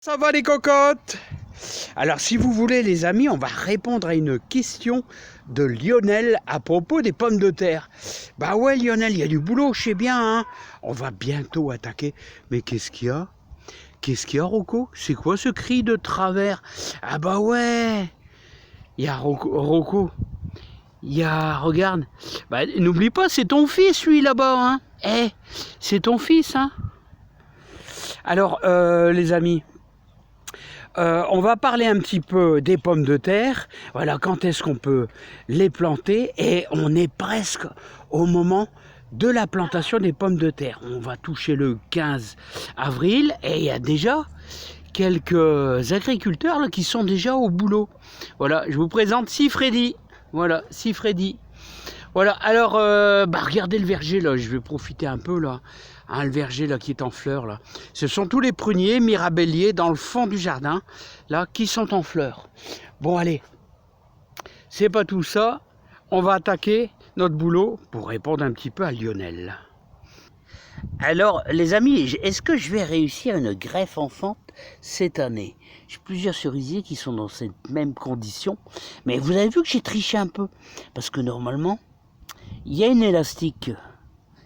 Ça va les cocottes? Alors si vous voulez les amis, on va répondre à une question de Lionel à propos des pommes de terre. Bah ouais Lionel, il y a du boulot, je sais bien, hein. On va bientôt attaquer. Mais qu'est-ce qu'il y a? Qu'est-ce qu'il y a Rocco? C'est quoi ce cri de travers? Ah bah ouais, il y a Rocco. Il y a, regarde, bah, n'oublie pas, c'est ton fils lui là-bas, hein. Eh, c'est ton fils, hein. Alors les amis, on va parler un petit peu des pommes de terre. Voilà, quand est-ce qu'on peut les planter? Et on est presque au moment de la plantation des pommes de terre. On va toucher le 15 avril et il y a déjà quelques agriculteurs là, qui sont déjà au boulot. Voilà, je vous présente Sifredi. Voilà, Sifredi. Voilà, alors, regardez le verger, là, je vais profiter un peu, là, hein, le verger, là, qui est en fleurs, là. Ce sont tous les pruniers, mirabelliers, dans le fond du jardin, là, qui sont en fleurs. Bon, allez, c'est pas tout ça, on va attaquer notre boulot pour répondre un petit peu à Lionel. Alors, les amis, est-ce que je vais réussir une greffe enfante cette année? J'ai plusieurs cerisiers qui sont dans cette même condition, mais vous avez vu que j'ai triché un peu, parce que normalement, il y a une élastique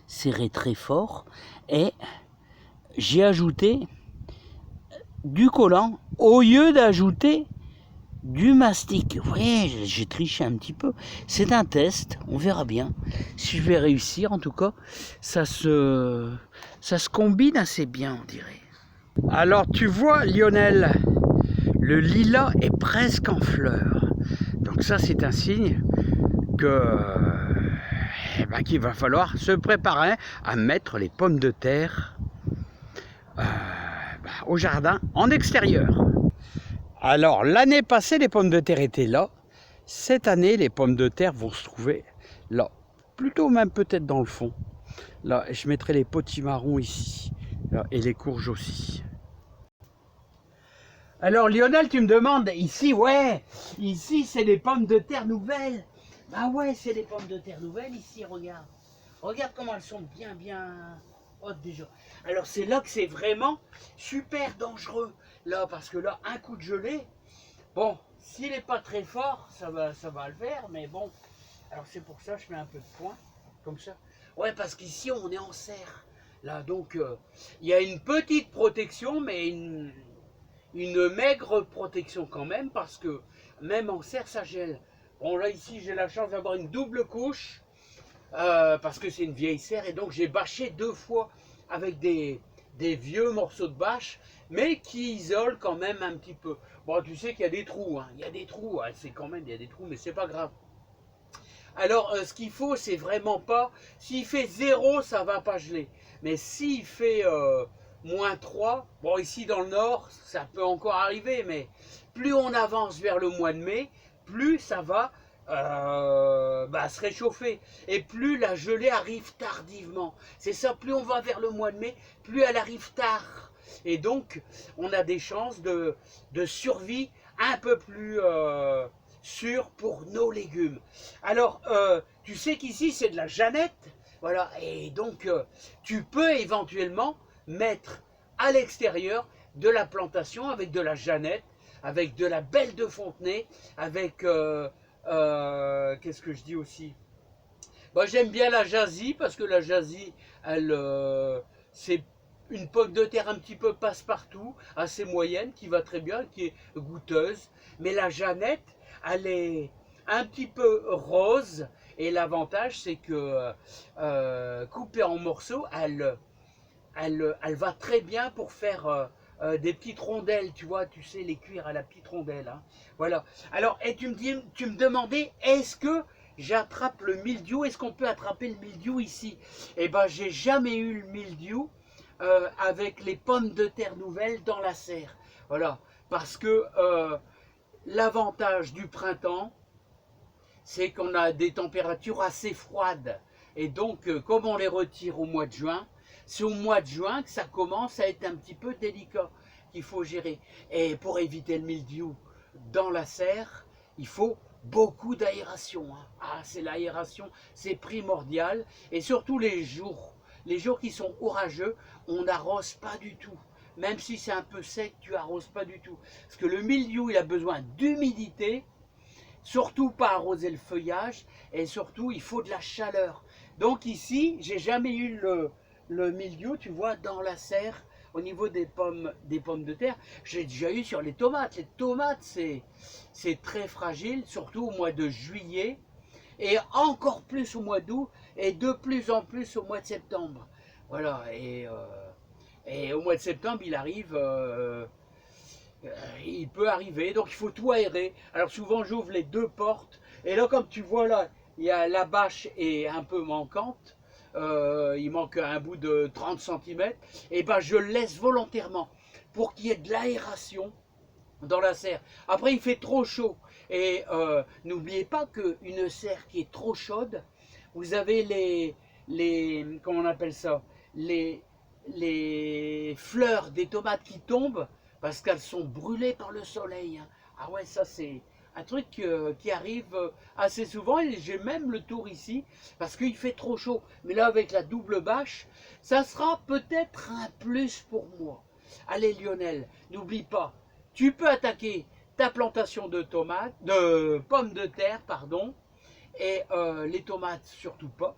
serrée très fort, et j'ai ajouté du collant au lieu d'ajouter du mastic. Vous voyez, j'ai triché un petit peu. C'est un test, on verra bien si je vais réussir. En tout cas, ça se combine assez bien, on dirait. Alors, tu vois, Lionel, le lilas est presque en fleurs. Donc ça, c'est un signe que qu'il va falloir se préparer à mettre les pommes de terre au jardin en extérieur. Alors l'année passée les pommes de terre étaient là. Cette année les pommes de terre vont se trouver là. Plutôt même peut-être dans le fond. Là je mettrai les potimarrons ici. Là, et les courges aussi. Alors Lionel, tu me demandes, ici ouais, ici c'est des pommes de terre nouvelles. Bah ouais, c'est des pommes de terre nouvelles ici, regarde. Regarde comment elles sont bien hautes déjà. Alors c'est là que c'est vraiment super dangereux. Là, parce que là, un coup de gelée, bon, s'il n'est pas très fort, ça va le faire, mais bon. Alors c'est pour ça que je mets un peu de foin, comme ça. Ouais, parce qu'ici on est en serre. Là, donc, il y a une petite protection, mais une maigre protection quand même, parce que même en serre, ça gèle. Bon, là, ici, j'ai la chance d'avoir une double couche, parce que c'est une vieille serre, et donc j'ai bâché 2 fois avec des vieux morceaux de bâche, mais qui isolent quand même un petit peu. Bon, tu sais qu'il y a des trous, hein. Il y a des trous, hein. C'est quand même, il y a des trous, mais c'est pas grave. Alors, ce qu'il faut, c'est vraiment pas... S'il fait 0, ça va pas geler. Mais s'il fait -3, bon, ici dans le nord, ça peut encore arriver, mais plus on avance vers le mois de mai, plus ça va se réchauffer. Et plus la gelée arrive tardivement. C'est ça, plus on va vers le mois de mai, plus elle arrive tard. Et donc, on a des chances de survie un peu plus... sûr pour nos légumes. Alors, tu sais qu'ici, c'est de la jeannette, voilà, et donc, tu peux éventuellement mettre à l'extérieur de la plantation avec de la jeannette, avec de la belle de Fontenay, avec, qu'est-ce que je dis aussi? Bah, j'aime bien la jasie, parce que la jasie, elle, c'est une pomme de terre un petit peu passe-partout, assez moyenne, qui va très bien, qui est goûteuse. Mais la jeannette, elle est un petit peu rose, et l'avantage, c'est que coupée en morceaux, elle va très bien pour faire des petites rondelles, tu vois, tu sais, les cuire à la petite rondelle. Hein. Voilà. Alors, et tu me demandais, est-ce que j'attrape le mildiou? Est-ce qu'on peut attraper le mildiou ici? Eh ben, j'ai jamais eu le mildiou avec les pommes de terre nouvelles dans la serre. Voilà. Parce que l'avantage du printemps, c'est qu'on a des températures assez froides. Et donc, comme on les retire au mois de juin, c'est au mois de juin que ça commence à être un petit peu délicat qu'il faut gérer. Et pour éviter le mildiou dans la serre, il faut beaucoup d'aération. Hein. Ah, c'est l'aération, c'est primordial. Et surtout les jours qui sont orageux, on n'arrose pas du tout. même si c'est un peu sec, tu arroses pas du tout. Parce que le mildiou, il a besoin d'humidité, surtout pas arroser le feuillage, et surtout, il faut de la chaleur. Donc ici, j'ai jamais eu le mildiou, tu vois, dans la serre, au niveau des pommes de terre. J'ai déjà eu sur les tomates. Les tomates, c'est très fragile, surtout au mois de juillet, et encore plus au mois d'août, et de plus en plus au mois de septembre. Voilà, et au mois de septembre, il peut arriver, donc il faut tout aérer. Alors souvent, j'ouvre les deux portes, et là, comme tu vois là, la bâche est un peu manquante, il manque un bout de 30 cm, et ben je le laisse volontairement pour qu'il y ait de l'aération dans la serre. Après, il fait trop chaud, et n'oubliez pas qu'une serre qui est trop chaude, vous avez comment on appelle ça, les fleurs des tomates qui tombent parce qu'elles sont brûlées par le soleil. Hein. Ah ouais, ça c'est un truc qui arrive assez souvent, et j'ai même le tour ici parce qu'il fait trop chaud. Mais là, avec la double bâche, ça sera peut-être un plus pour moi. Allez Lionel, n'oublie pas, tu peux attaquer ta plantation de tomates, de pommes de terre, pardon, et les tomates surtout pas.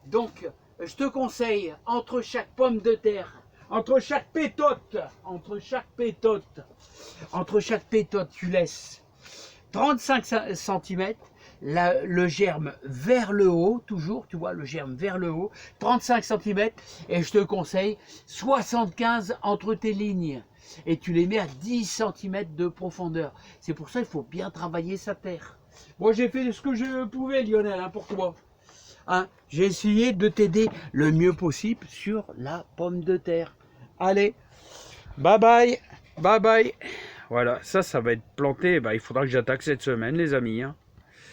Donc, je te conseille, entre chaque pomme de terre, entre chaque pétote, tu laisses 35 cm, le germe vers le haut, toujours, tu vois, le germe vers le haut, 35 cm, et je te conseille 75 entre tes lignes, et tu les mets à 10 cm de profondeur. C'est pour ça qu'il faut bien travailler sa terre. Moi, j'ai fait ce que je pouvais, Lionel, hein, pour toi. Hein, j'ai essayé de t'aider le mieux possible sur la pomme de terre. Allez, bye bye, bye bye. Voilà, ça va être planté. Bah, il faudra que j'attaque cette semaine, les amis. Hein.